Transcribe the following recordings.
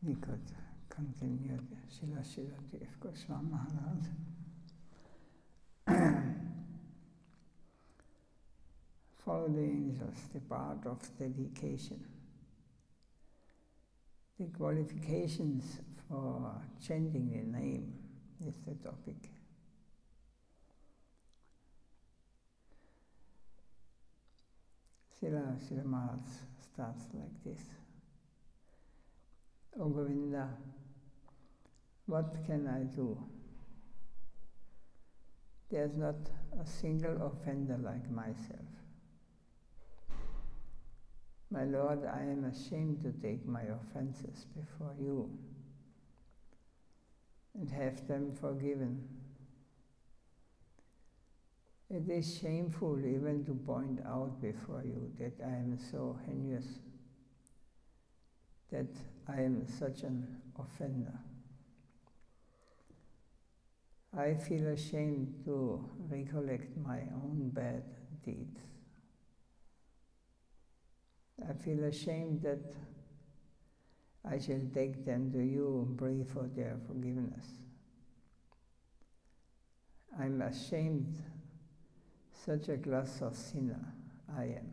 we could continue the Srila Dev Goswami Maharaj. Follow the angels, the path of dedication. The qualifications for chanting the name is the topic. Srila Maharaj starts like this. O Govinda, what can I do? There's not a single offender like myself. My Lord, I am ashamed to take my offenses before you and have them forgiven. It is shameful even to point out before you that I am so heinous, that I am such an offender. I feel ashamed to recollect my own bad deeds. I feel ashamed that I shall take them to you and pray for their forgiveness. I'm ashamed, such a glass of sinner I am.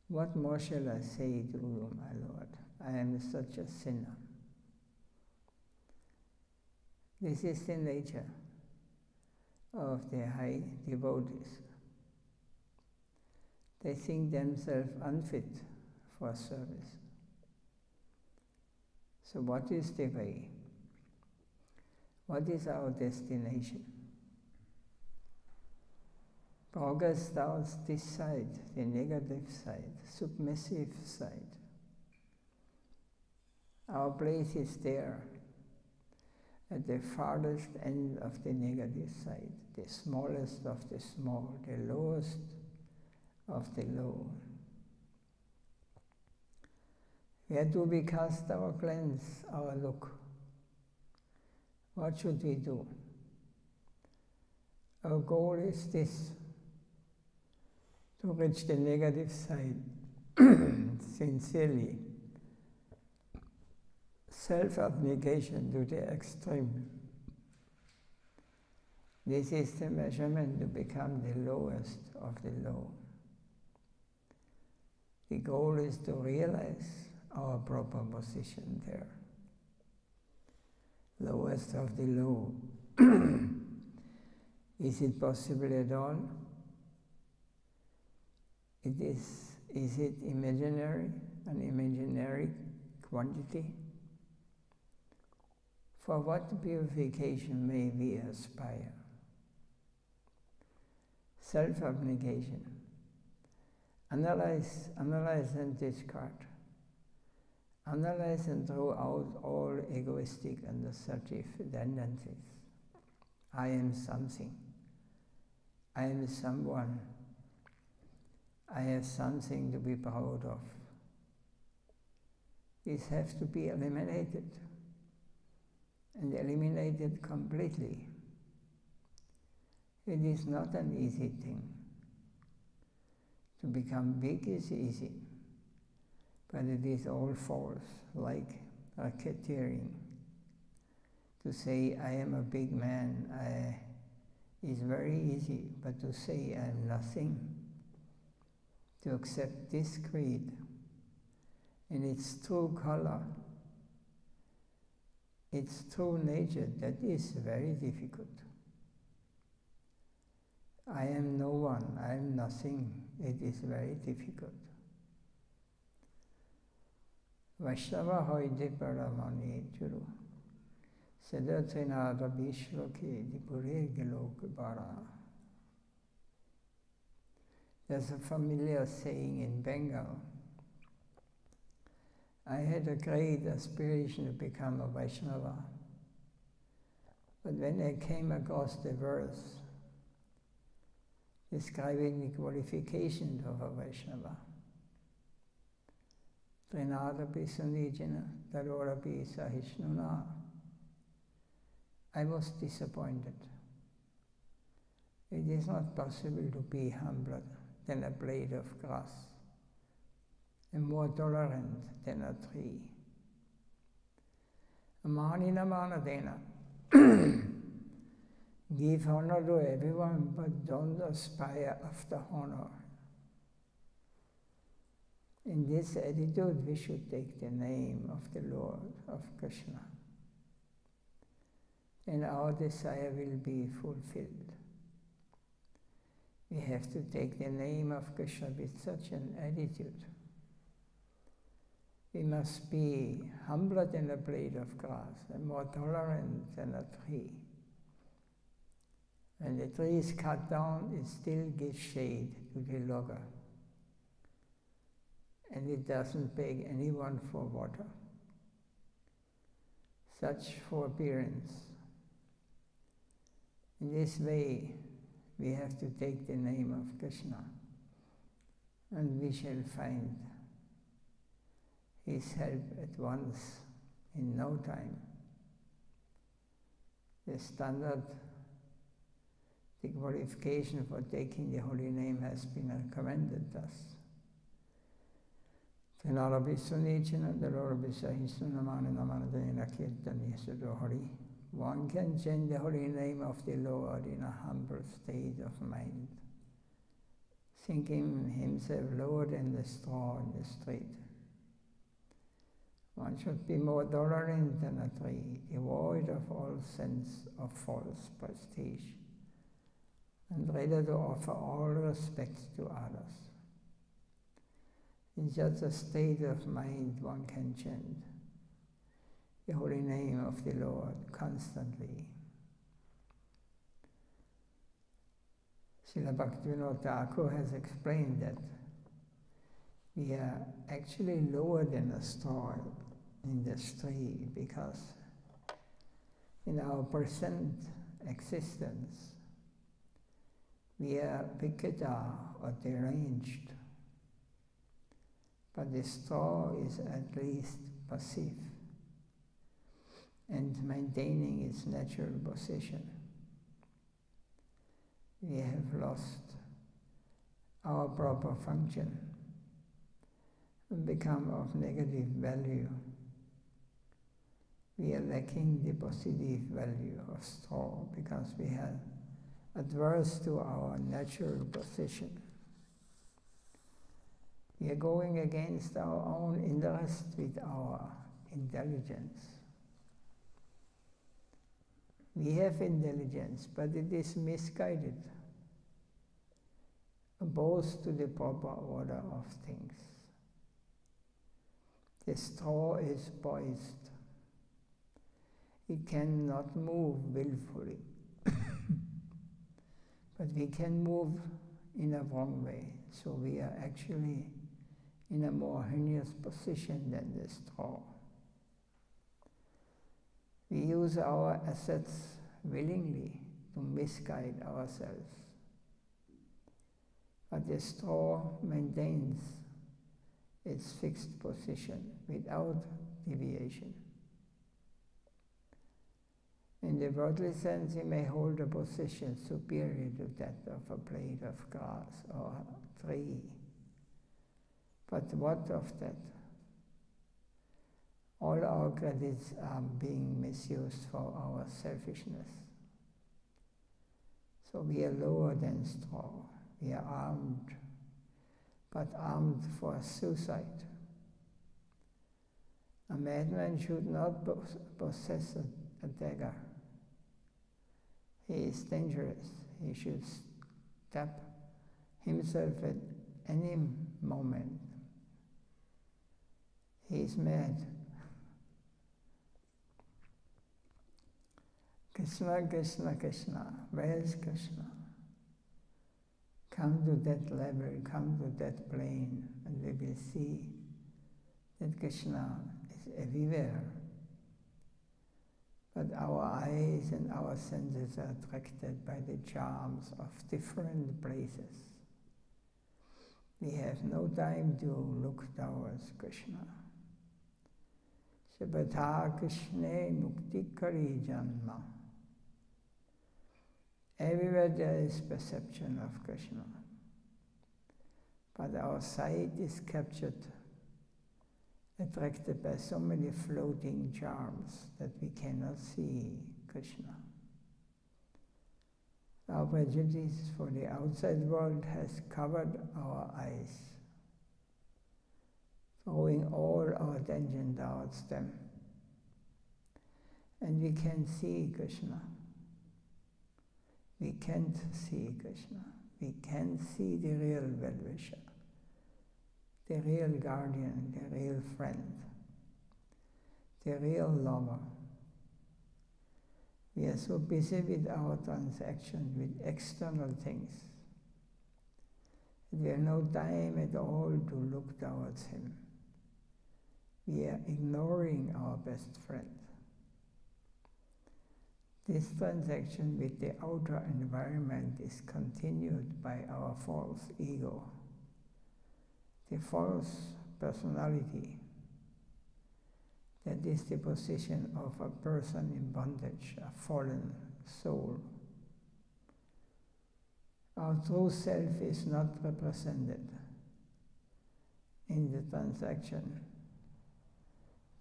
What more shall I say to you, my Lord? I am such a sinner. This is the nature of the high devotees. They think themselves unfit for service. So what is the way? What is our destination? Progress towards this side, the negative side, submissive side. Our place is there, at the farthest end of the negative side, the smallest of the small, the lowest of the low. Where do we cast our glance, our look? What should we do? Our goal is this, to reach the negative side sincerely. Self-abnegation to the extreme. This is the measurement to become the lowest of the low. The goal is to realize our proper position there. Lowest of the low. Is it possible at all? Is it imaginary, an imaginary quantity? For what purification may we aspire? Self-abnegation. Analyze and discard. Analyze and throw out all egoistic and assertive tendencies. I am something. I am someone. I have something to be proud of. These have to be eliminated, and eliminated completely. It is not an easy thing. To become big is easy, but it is all false, like racketeering. To say I am a big man is very easy, but to say I am nothing, to accept this creed in its true color, its true nature, that is very difficult. I am no one, I am nothing, it is very difficult. Vaishnava hoide paramani churu. Sadathena rabishloke dipure gelok bara. There's a familiar saying in Bengal. I had a great aspiration to become a Vaishnava. But when I came across the verse describing the qualifications of a Vaishnava, Trinadapi Sunijana, Tarorapi Sahishnuna, I was disappointed. It is not possible to be humbler than a blade of grass. and more tolerant than a tree. Amanina manadena. Give honor to everyone, but don't aspire after honor. In this attitude, we should take the name of the Lord, of Krishna, and our desire will be fulfilled. We have to take the name of Krishna with such an attitude. We must be humbler than a blade of grass and more tolerant than a tree. When the tree is cut down, it still gives shade to the logger, and it doesn't beg anyone for water. Such forbearance. In this way, we have to take the name of Krishna, and we shall find His help at once, in no time. The standard, the qualification for taking the holy name has been recommended thus. One can chant the holy name of the Lord in a humble state of mind, thinking himself lower than the straw in the street. One should be more tolerant than a tree, devoid of all sense of false prestige, and ready to offer all respect to others. In such a state of mind, one can chant the holy name of the Lord constantly. Srila Bhaktivinoda Thakur has explained that we are actually lower than a straw in this tree, because in our present existence we are vikrita or deranged, but the straw is at least passive and maintaining its natural position. We have lost our proper function and become of negative value. We are lacking the positive value of straw because we are adverse to our natural position. We are going against our own interest with our intelligence. We have intelligence, but it is misguided, opposed to the proper order of things. The straw is poised. It cannot move willfully, but we can move in a wrong way. So we are actually in a more heinous position than the straw. We use our assets willingly to misguide ourselves, but the straw maintains its fixed position without deviation. In the worldly sense, he may hold a position superior to that of a blade of grass or a tree. But what of that? All our credits are being misused for our selfishness. So we are lower than straw. We are armed, but armed for suicide. A madman should not possess a dagger. He is dangerous. He should stab himself at any moment. He is mad. Krishna, Krishna, Krishna. Where is Krishna? Come to that level, come to that plane, and we will see that Krishna is everywhere. But our eyes and our senses are attracted by the charms of different places. We have no time to look towards Krishna. Sabata Krishna Mukti Kari Janma. Everywhere there is perception of Krishna, but our sight is captured attracted by so many floating charms that we cannot see Krishna. Our prejudice for the outside world has covered our eyes, throwing all our attention towards them. And we can see Krishna. We can't see Krishna. We can see the real well-wisher, the real guardian, the real friend, the real lover. We are so busy with our transactions, with external things. We have no time at all to look towards him. We are ignoring our best friend. This transaction with the outer environment is continued by our false ego, the false personality. That is the position of a person in bondage, a fallen soul. Our true self is not represented in the transaction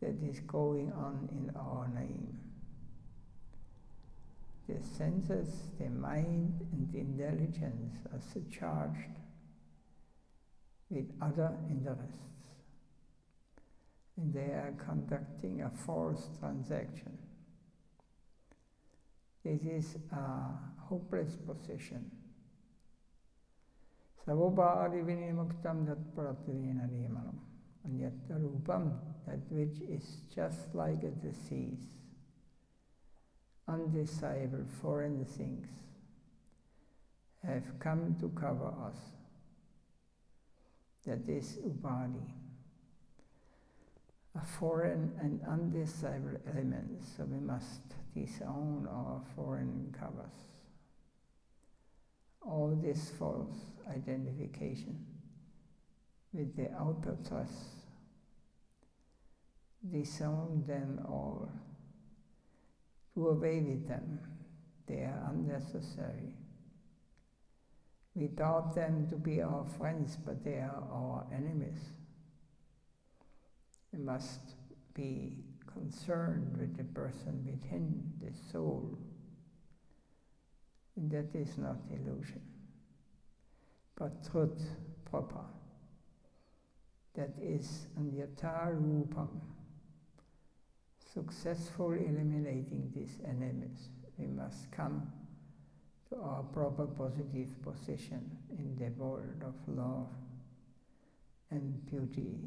that is going on in our name. The senses, the mind, and the intelligence are surcharged with other interests. And they are conducting a false transaction. This is a hopeless position. Savobhari vinimuktam tat pratvena demanam. Anyata rupam, that which is just like a disease, undesirable foreign things, have come to cover us. That is upadhi, a foreign and undesirable element, so we must disown our foreign covers. All this false identification with the outer trust, disown them all. Do away with them. They are unnecessary. We thought them to be our friends, but they are our enemies. We must be concerned with the person within, the soul. And that is not illusion, but truth proper. That is anyata rupam. Successfully eliminating these enemies, we must come to our proper positive position in the world of love and beauty.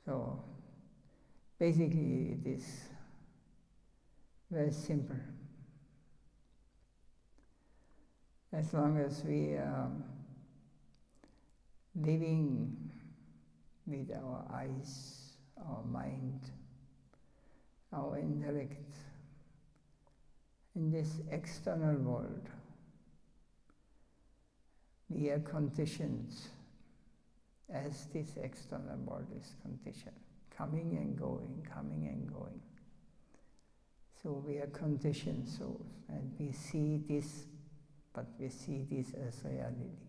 So, basically it is very simple. As long as we are living with our eyes, our mind, our intellect in this external world, we are conditioned as this external world is conditioned, coming and going, coming and going. So we are conditioned souls, and we see this, but we see this as reality.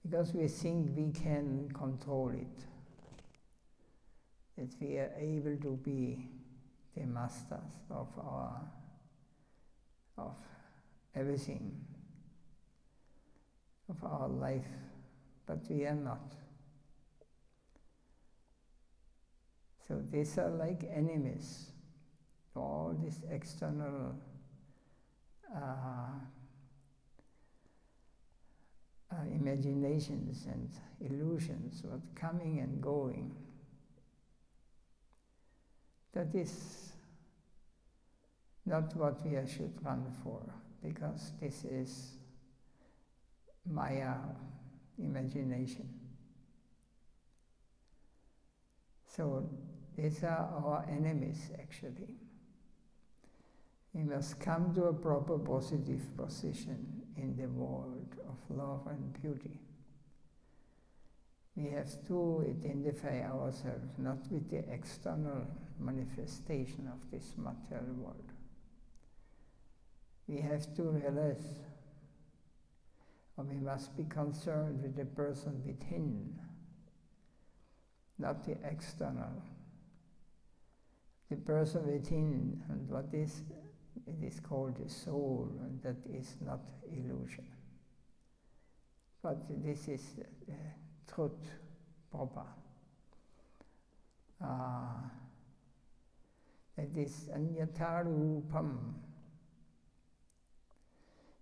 Because we think we can control it, that we are able to be the masters of everything, of our life, but we are not. So these are like enemies, all these external imaginations and illusions, what coming and going. That is not what we should run for, because this is Maya, imagination. So these are our enemies, actually. We must come to a proper positive position in the world of love and beauty. We have to identify ourselves not with the external manifestation of this material world. We have to realize or we must be concerned with the person within, not the external. The person within, and what is, it is called the soul, and that is not illusion. But this is truth proper. That is anyata rupam.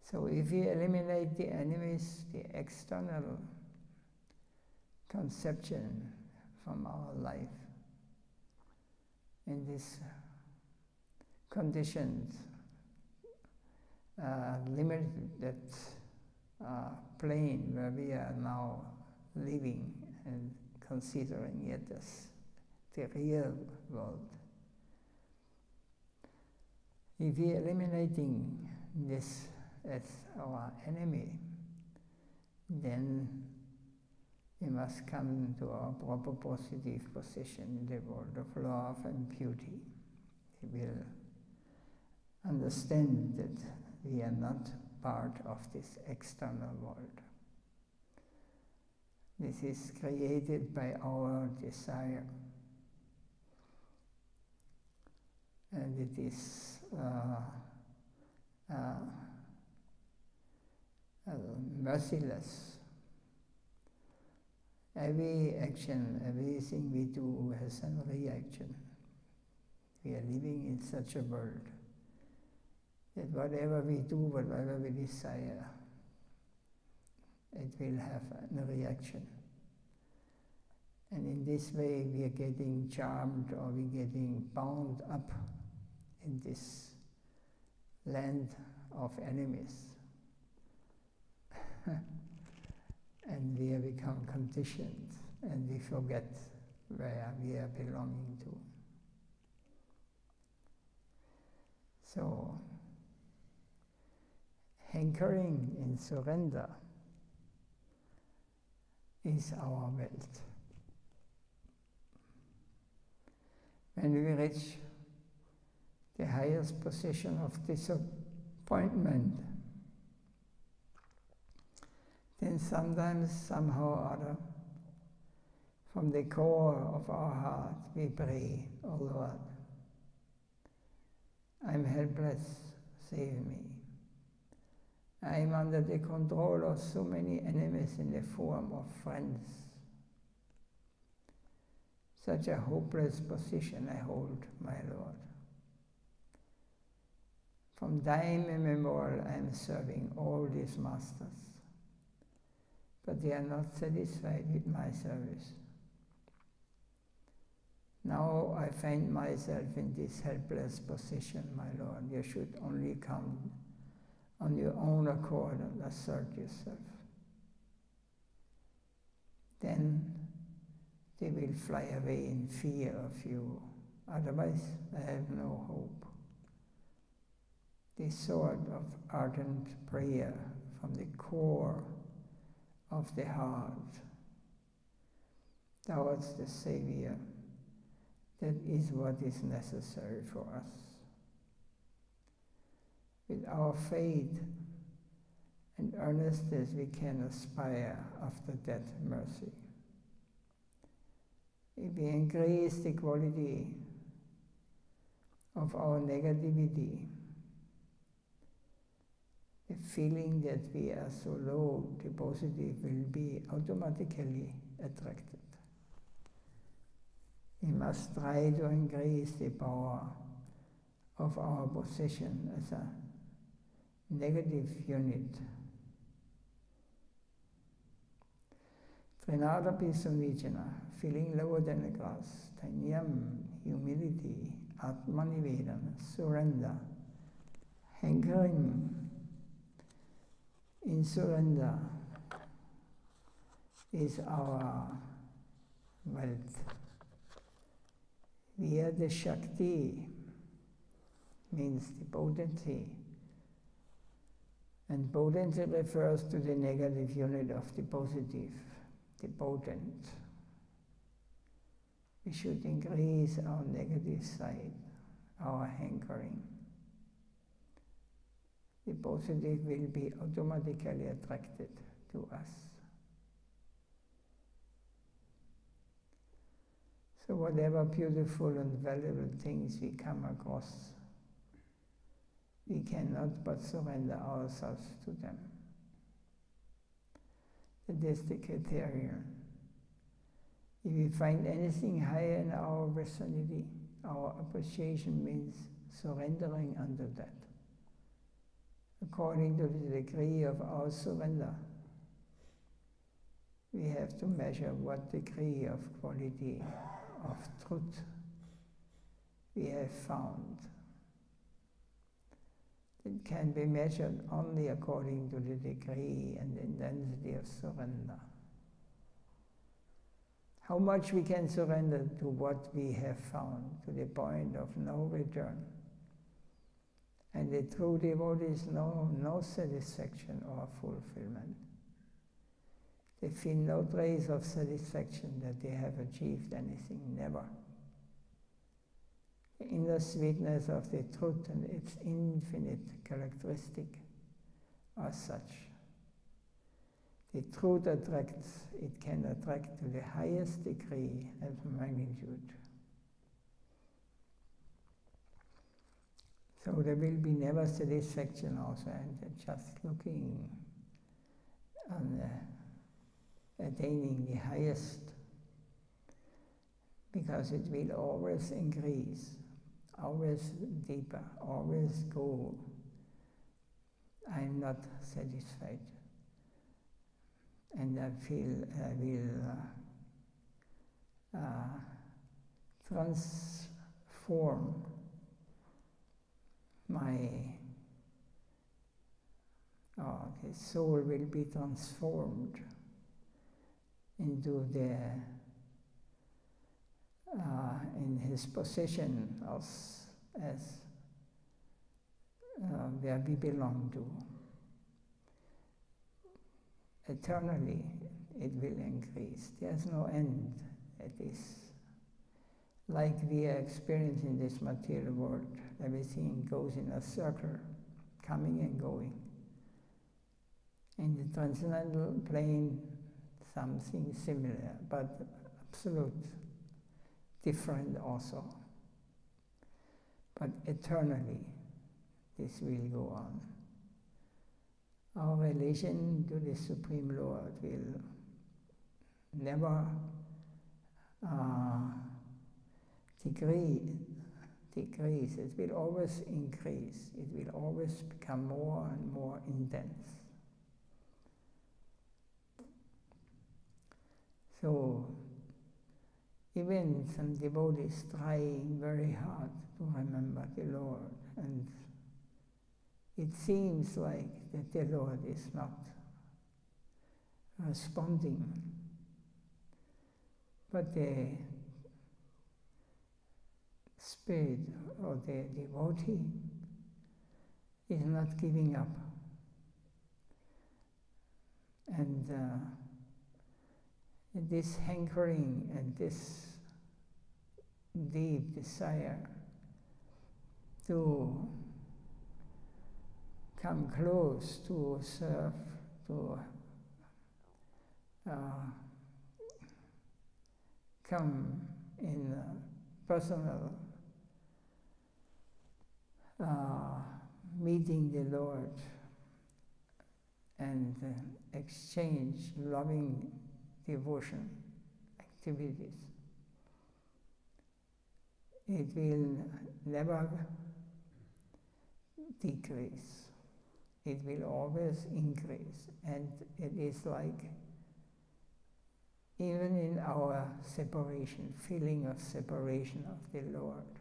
So if we eliminate the enemies, the external conception from our life, in this conditioned, limited plane where we are now living and considering it as the real world. If we are eliminating this as our enemy, then we must come to our proper positive position in the world of love and beauty. We will understand that we are not part of this external world. This is created by our desire. And it is merciless. Every action, everything we do has a reaction. We are living in such a world that whatever we do, whatever we desire, it will have a reaction. And in this way we are getting charmed, or we are getting bound up in this land of enemies. And we have become conditioned, and we forget where we are belonging to. So, hankering in surrender is our wealth. When we reach the highest position of disappointment, then sometimes, somehow or other, from the core of our heart, we pray, "Oh Lord, I'm helpless, save me. I'm under the control of so many enemies in the form of friends. Such a hopeless position I hold, my Lord. From time immemorial I am serving all these masters, but they are not satisfied with my service. Now I find myself in this helpless position, my Lord. You should only come on your own accord and assert yourself. Then they will fly away in fear of you. Otherwise, I have no hope." This sort of ardent prayer from the core of the heart towards the Savior, that is what is necessary for us. With our faith and earnestness, we can aspire after that mercy. If we increase the quality of our negativity, the feeling that we are so low, the positive will be automatically attracted. We must try to increase the power of our position as a negative unit. Trinadapi Sumvijana, feeling lower than the grass. Tanyam, humility. Atmanivedana, surrender. Hankering in surrender is our wealth. We are the Shakti, means the potency. And potency refers to the negative unit of the positive, the potent. We should increase our negative side, our hankering. The positive will be automatically attracted to us. So whatever beautiful and valuable things we come across, we cannot but surrender ourselves to them. That is the criterion. If we find anything higher in our vicinity, our appreciation means surrendering unto that. According to the degree of our surrender, we have to measure what degree of quality of truth we have found. It can be measured only according to the degree and intensity of surrender. How much we can surrender to what we have found, to the point of no return. And the true devotees know no satisfaction or fulfillment. They feel no trace of satisfaction that they have achieved anything, never. The inner sweetness of the truth and its infinite characteristic are such. The truth attracts, it can attract to the highest degree and magnitude. So there will be never satisfaction also, and just looking on attaining the highest, because it will always increase, always deeper, always go. I am not satisfied. And I feel I will transform the soul will be transformed into in his position as where we belong to. Eternally it will increase. There's no end. It is like we are experiencing this material world. Everything goes in a circle, coming and going. In the transcendental plane, something similar, but absolute different also. But eternally, this will go on. Our relation to the Supreme Lord will never decrease. It will always increase. It will always become more and more intense. So, even some devotees trying very hard to remember the Lord, and it seems like that the Lord is not responding, but the spirit or the devotee is not giving up. And this hankering and this deep desire to come close, to serve, to come in personal meeting the Lord and exchange loving devotion activities. It will never decrease. It will always increase. And it is like, even in our separation, feeling of separation of the Lord,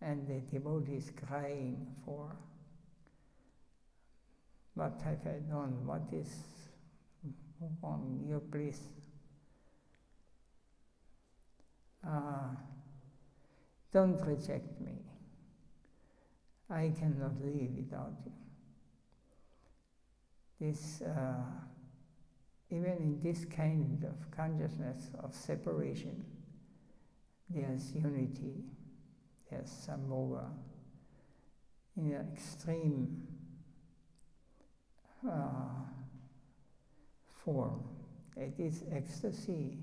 and the devotees crying for, what have I done? What is wrong? You please don't reject me. I cannot live without you. This, even in this kind of consciousness of separation, there's unity, there's samova. In an extreme form. It is ecstasy,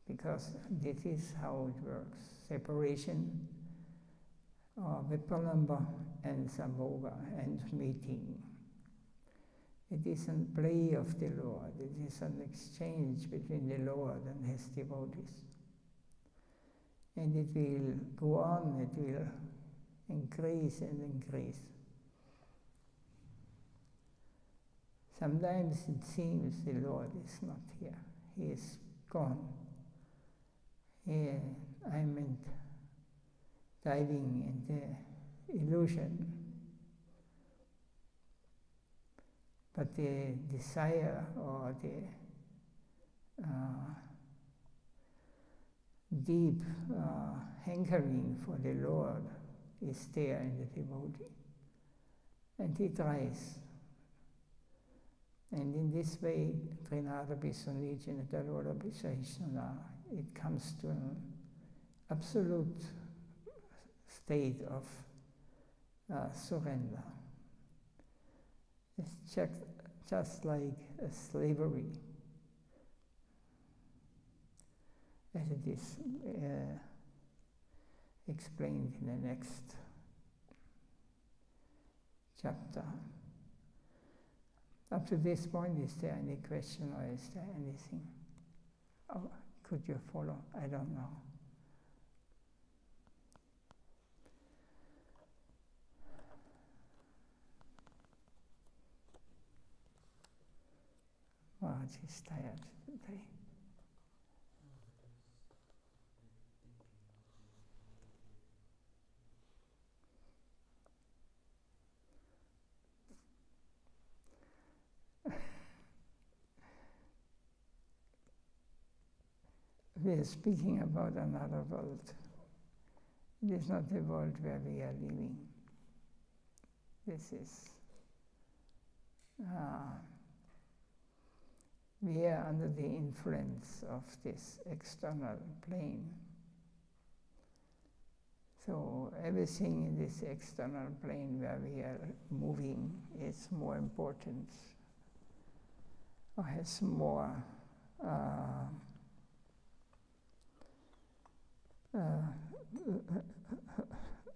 because this is how it works. Separation, Vipalamba and Samboga, and meeting. It is a play of the Lord. It is an exchange between the Lord and his devotees. And it will go on, it will increase and increase. Sometimes it seems the Lord is not here. He is gone. I meant diving into illusion. But the desire or the deep hankering for the Lord is there in the devotee. And he tries. And in this way, Trinada Bisanijana Dalora Bisahisana, it comes to an absolute state of surrender. It's just like a slavery, as it is explained in the next chapter. Up to this point, is there any question or is there anything? Oh, could you follow? I don't know. Maharaj is tired today. We are speaking about another world. It is not the world where we are living. This is we are under the influence of this external plane. So everything in this external plane where we are moving is more important, or has more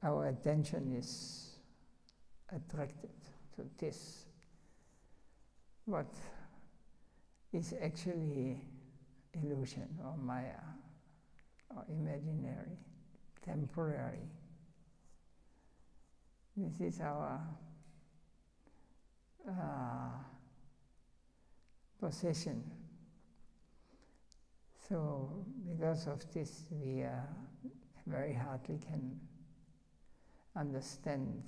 our attention is attracted to this. What is actually illusion or maya or imaginary, temporary. This is our possession. So because of this, we very hardly can understand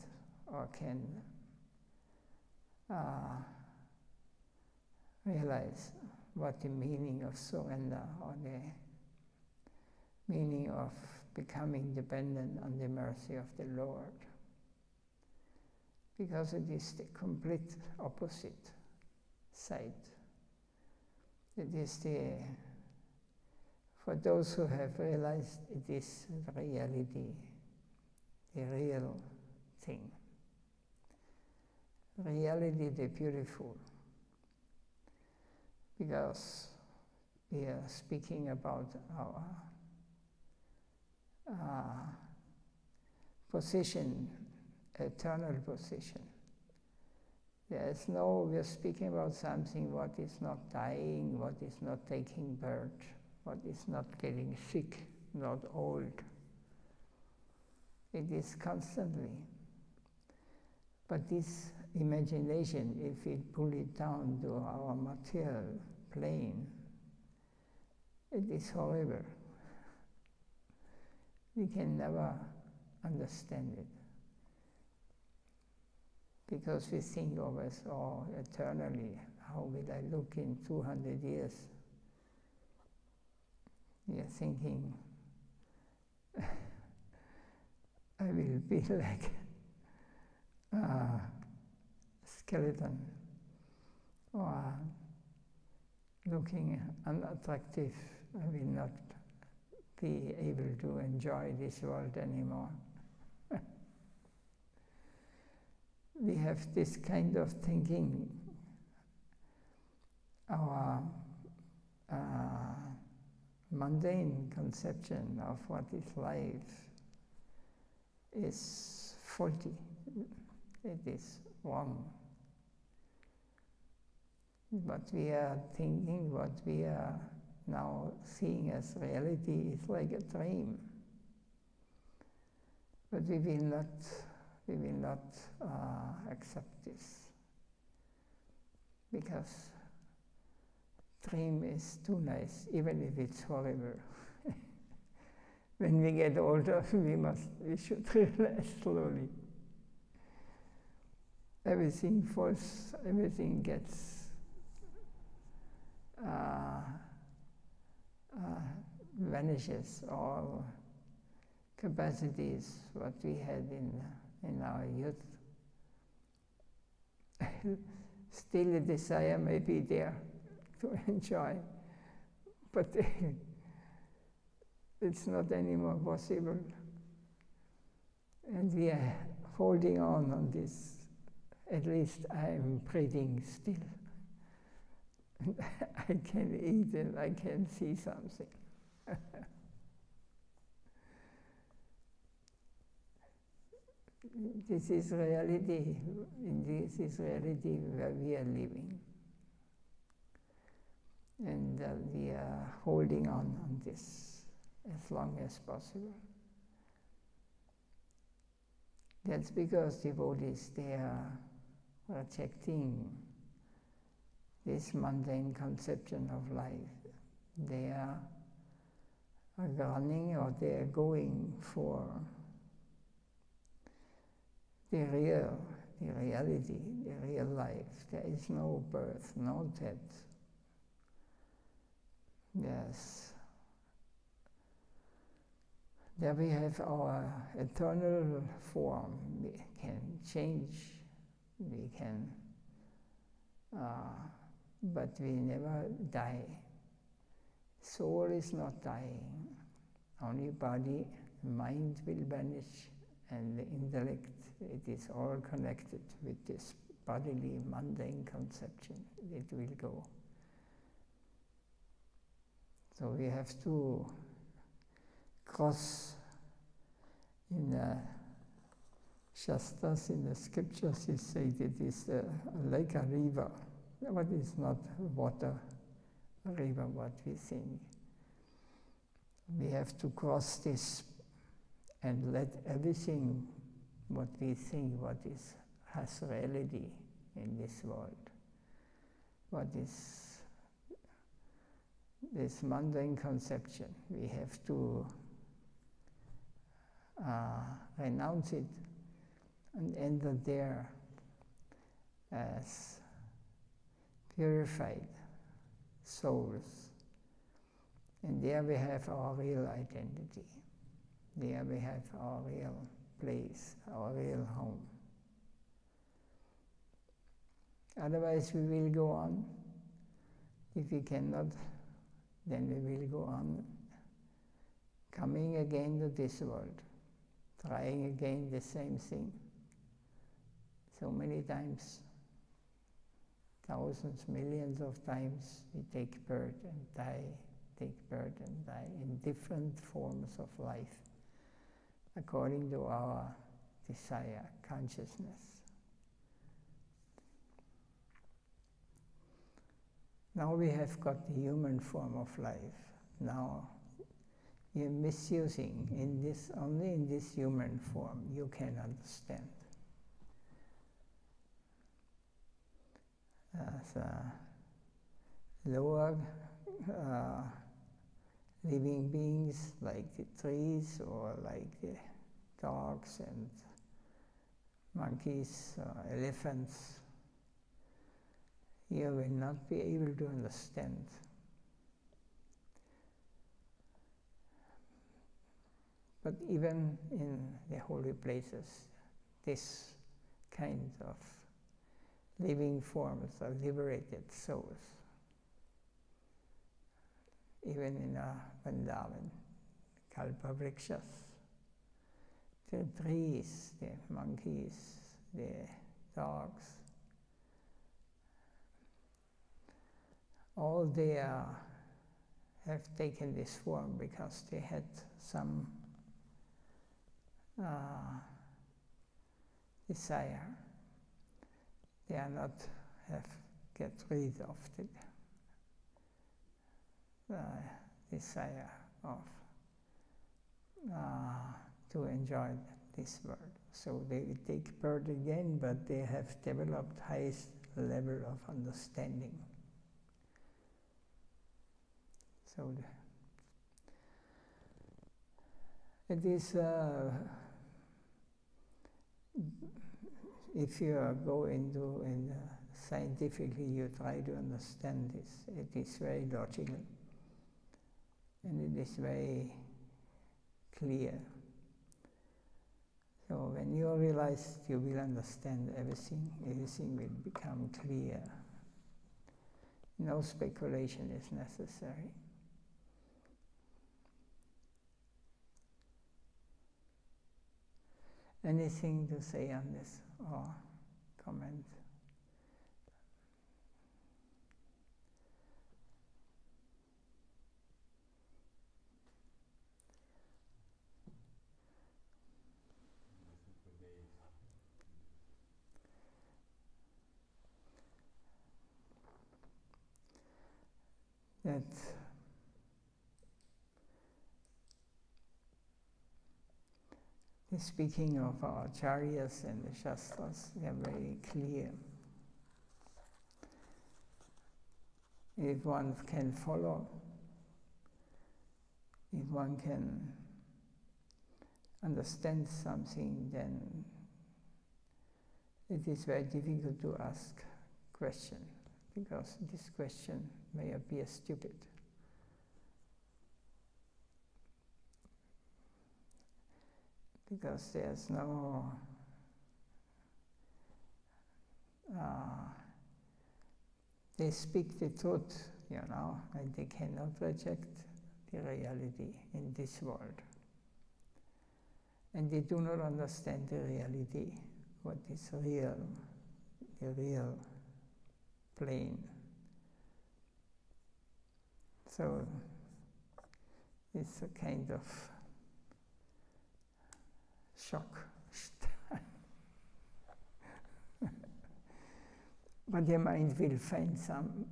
or can realize what the meaning of surrender or the meaning of becoming dependent on the mercy of the Lord. Because it is the complete opposite side. It is for those who have realized it is reality, the real thing. Reality, the beautiful. Because we are speaking about our position, eternal position. We are speaking about something what is not dying, what is not taking birth, what is not getting sick, not old. It is constantly. But this imagination, if we pull it down to our material plane, it is horrible. We can never understand it. Because we think always, oh, eternally, how will I look in 200 years? We are thinking, I will be like a skeleton, or looking unattractive. I will not be able to enjoy this world anymore. We have this kind of thinking our mundane conception of what is life is faulty. It is wrong. What we are thinking, what we are now seeing as reality is like a dream. But we will not accept this, because dream is too nice, even if it's horrible. When we get older, we should realize slowly. Everything falls, everything gets vanishes, all capacities what we had in our youth. Still a desire may be there to enjoy, but it's not anymore possible. And we are holding on this. At least I am breathing still. I can eat and I can see something. This is reality. This is reality where we are living. And we are holding on this as long as possible. That's because devotees, they are rejecting this mundane conception of life. They are running, or they are going for the reality, the real life. There is no birth, no death. Yes. There we have our eternal form. We can change, we can, but we never die. Soul is not dying. Only body, mind will vanish, and the intellect, it is all connected with this bodily, mundane conception. It will go. So we have to cross. In the Shastras, in the scriptures, it says it is like a river. What is not water, a river, what we think. We have to cross this and let everything what we think, what is has reality in this world, what is this mundane conception, we have to renounce it and enter there as purified souls. And there we have our real identity. There we have our real place, our real home. Otherwise we will go on. If we cannot, then we will go on coming again to this world, trying again the same thing. So many times, thousands, millions of times, we take birth and die, take birth and die in different forms of life, according to our desire, consciousness. Now we have got the human form of life. Now we are misusing in this, only in this human form you can understand. As lower living beings like the trees or like the dogs and monkeys, elephants, you will not be able to understand. But even in the holy places, this kind of living forms are liberated souls. Even in Vrindavan, Kalpavrikshas, the trees, the monkeys, the dogs all they have taken this form because they had some desire. They are not get rid of the desire of to enjoy this world. So they will take birth again, but they have developed highest level of understanding. So it is, if you go into scientifically, you try to understand this. It is very logical, and it is very clear. So when you realize, you will understand everything. Everything will become clear. No speculation is necessary. Anything to say on this or comment? That speaking of our acharyas and the shastras, they are very clear. If one can follow, if one can understand something, then it is very difficult to ask question, because this question may appear stupid. Because there's no they speak the truth, and they cannot reject the reality in this world. And they do not understand the reality, what is real, the real plane. So it's a kind of shock. But the mind will find some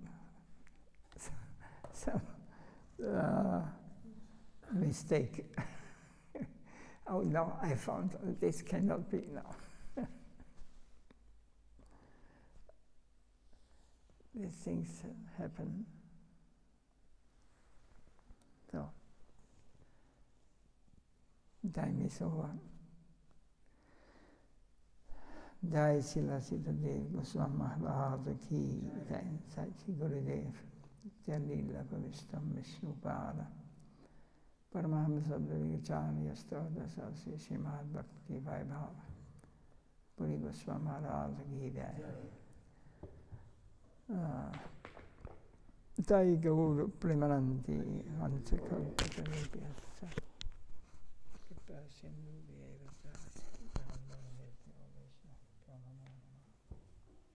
mistake. Oh no, I found this cannot be now. These things happen. So, time is over. Jai Sila Siddhadev Goswami Maharaj ki Jai, Sachi Gurudev, Jalila Pavishtam Vishnupada, Paramahamsa Vichārya Stodasasi Srimad Bhakti Vaibhava, Puri Goswami Maharaj ki Jai. Jai Gauru Premananti Vanchakalpatarubhyassa.